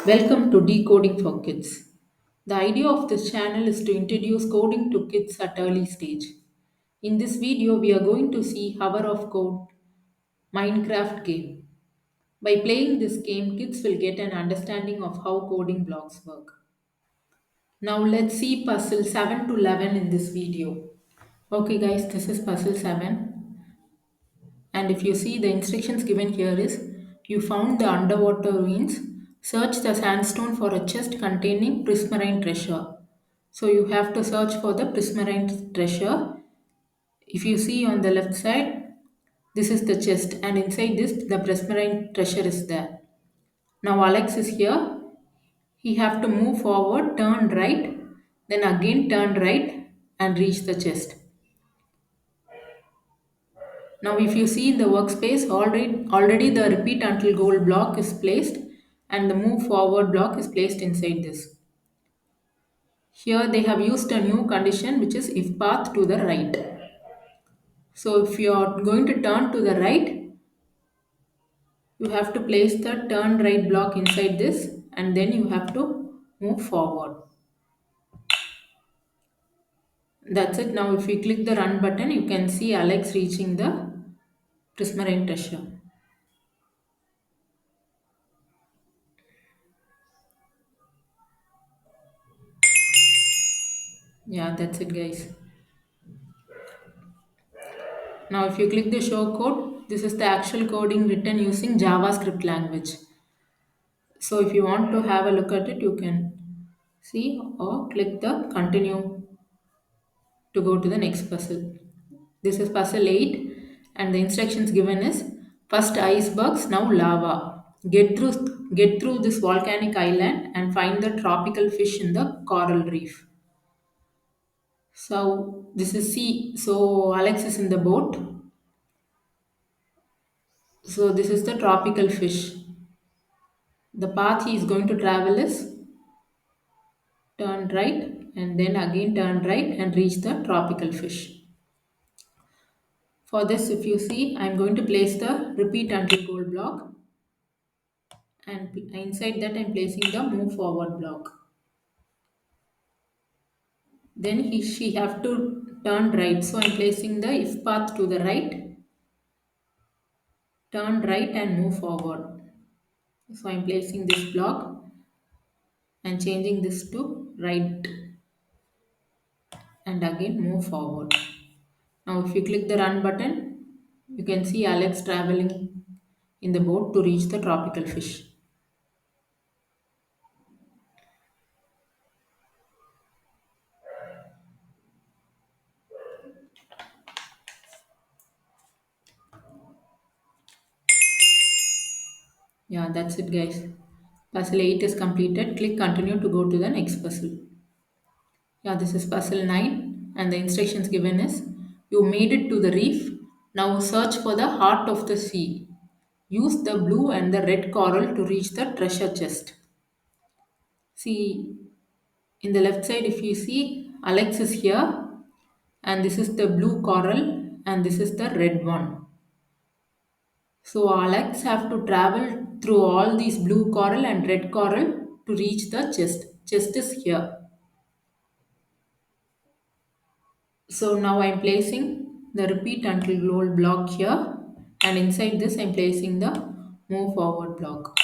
Welcome to Decoding for Kids. The idea of this channel is to introduce coding to kids at early stage. In this video, we are going to see Hour of Code Minecraft game. By playing this game, kids will get an understanding of how coding blocks work. Now let's see puzzle 7 to 11 in this video. Okay guys, this is puzzle 7. And if you see the instructions given here is you found the underwater ruins, search the sandstone for a chest containing prismarine treasure. So you have to search for the prismarine treasure. If you see on the left side, this is the chest and inside this the prismarine treasure is there. Now Alex is here. He have to move forward, turn right, then again turn right and reach the chest. Now if you see in the workspace already the repeat until goal block is placed and the move forward block is placed inside this. Here they have used a new condition which is if path to the right. So if you are going to turn to the right, you have to place the turn right block inside this and then you have to move forward. That's it. Now if we click the run button, you can see Alex reaching the prismarine treasure. Yeah, that's it guys. Now if you click the show code, this is the actual coding written using JavaScript language. So if you want to have a look at it, you can see or click the continue to go to the next puzzle. This is puzzle 8 and the instructions given is first icebergs, now lava. Get through this volcanic island and find the tropical fish in the coral reef. So this is C. So Alex is in the boat. So this is the tropical fish. The path he is going to travel is turn right and then again turn right and reach the tropical fish. For this, if you see, I am going to place the repeat until goal block and inside that I am placing the move forward block. Then she have to turn right. So I am placing the if path to the right, turn right and move forward. So I am placing this block and changing this to right and again move forward. Now if you click the run button, you can see Alex traveling in the boat to reach the tropical fish. Yeah, that's it guys. Puzzle 8 is completed. Click continue to go to the next puzzle. Yeah, this is puzzle 9 and the instructions given is you made it to the reef. Now search for the heart of the sea. Use the blue and the red coral to reach the treasure chest. See, in the left side if you see Alex is here and this is the blue coral and this is the red one. So Alex have to travel through all these blue coral and red coral to reach the chest. Chest is here. So now I'm placing the repeat until goal block here and inside this I'm placing the move forward block.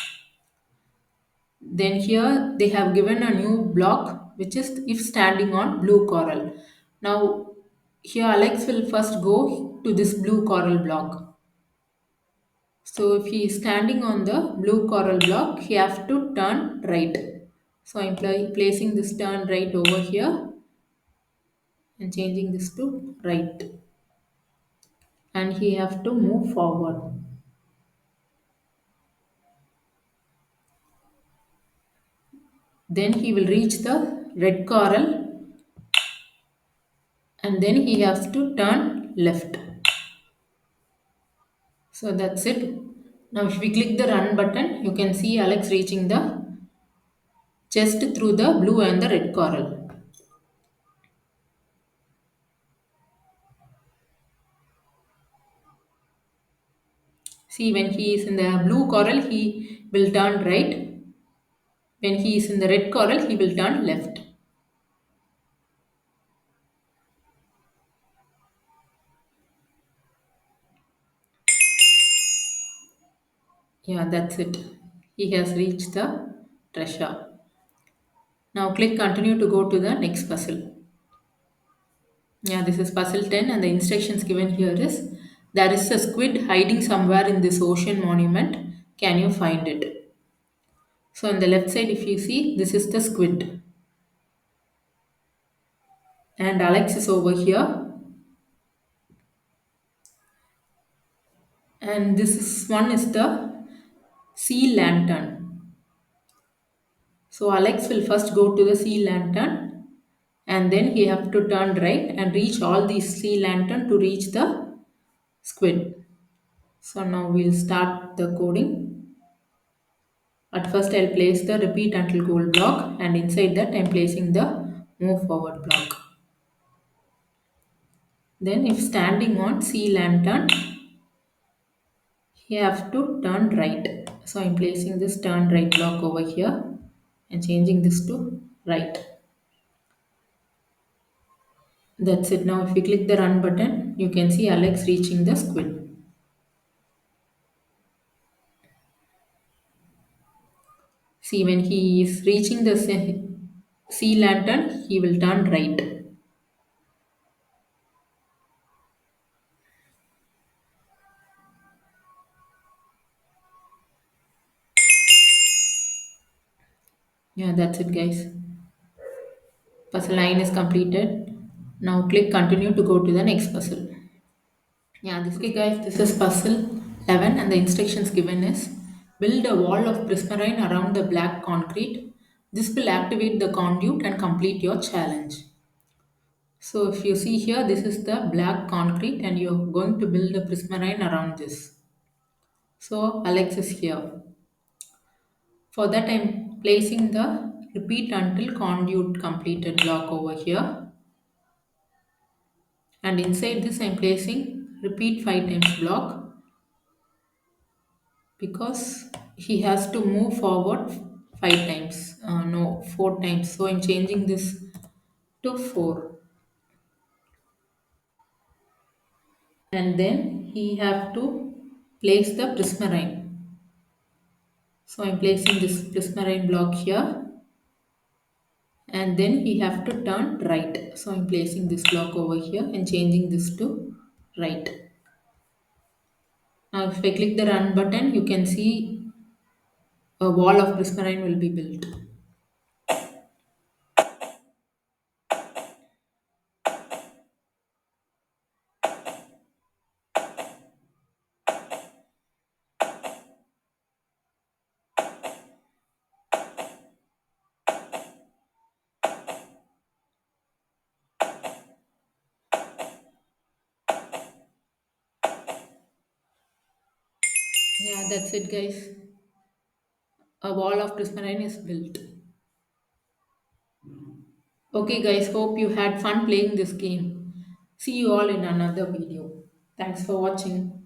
Then here they have given a new block which is if standing on blue coral. Now here Alex will first go to this blue coral block. So if he is standing on the blue coral block, he have to turn right. So I'm placing this turn right over here and changing this to right. And he have to move forward. Then he will reach the red coral and then he has to turn left. So that's it. Now if we click the run button, you can see Alex reaching the chest through the blue and the red coral. See, when he is in the blue coral, he will turn right. When he is in the red coral, he will turn left. Yeah, that's it. He has reached the treasure. Now click continue to go to the next puzzle. Yeah, this is puzzle 10 and the instructions given here is there is a squid hiding somewhere in this ocean monument. Can you find it? So on the left side if you see this is the squid and Alex is over here and this is one is the sea lantern. So Alex will first go to the sea lantern and then he have to turn right and reach all these sea lantern to reach the squid. So now we'll start the coding. At first I'll place the repeat until goal block and inside that I'm placing the move forward block. Then if standing on sea lantern, you have to turn right. So I'm placing this turn right block over here and changing this to right. That's it. Now if we click the run button, you can see Alex reaching the squid. See when he is reaching the sea lantern, he will turn right. Yeah, that's it guys. Puzzle 9 is completed. Now click continue to go to the next puzzle. Yeah, this okay guys, this is puzzle 11 and the instructions given is build a wall of prismarine around the black concrete. This will activate the conduit and complete your challenge. So if you see here, this is the black concrete and you're going to build a prismarine around this. So Alex is here. For that I'm placing the repeat until conduit completed block over here. And inside this I'm placing repeat 5 times block because he has to move forward 5 times. No, 4 times. So I'm changing this to 4. And then he have to place the prismarine. So I'm placing this prismarine block here and then he have to turn right. So I'm placing this block over here and changing this to right. Now if I click the run button, you can see a wall of prismarine will be built. Yeah, that's it guys. A wall of prismarine is built. Okay guys, hope you had fun playing this game. See you all in another video. Thanks for watching.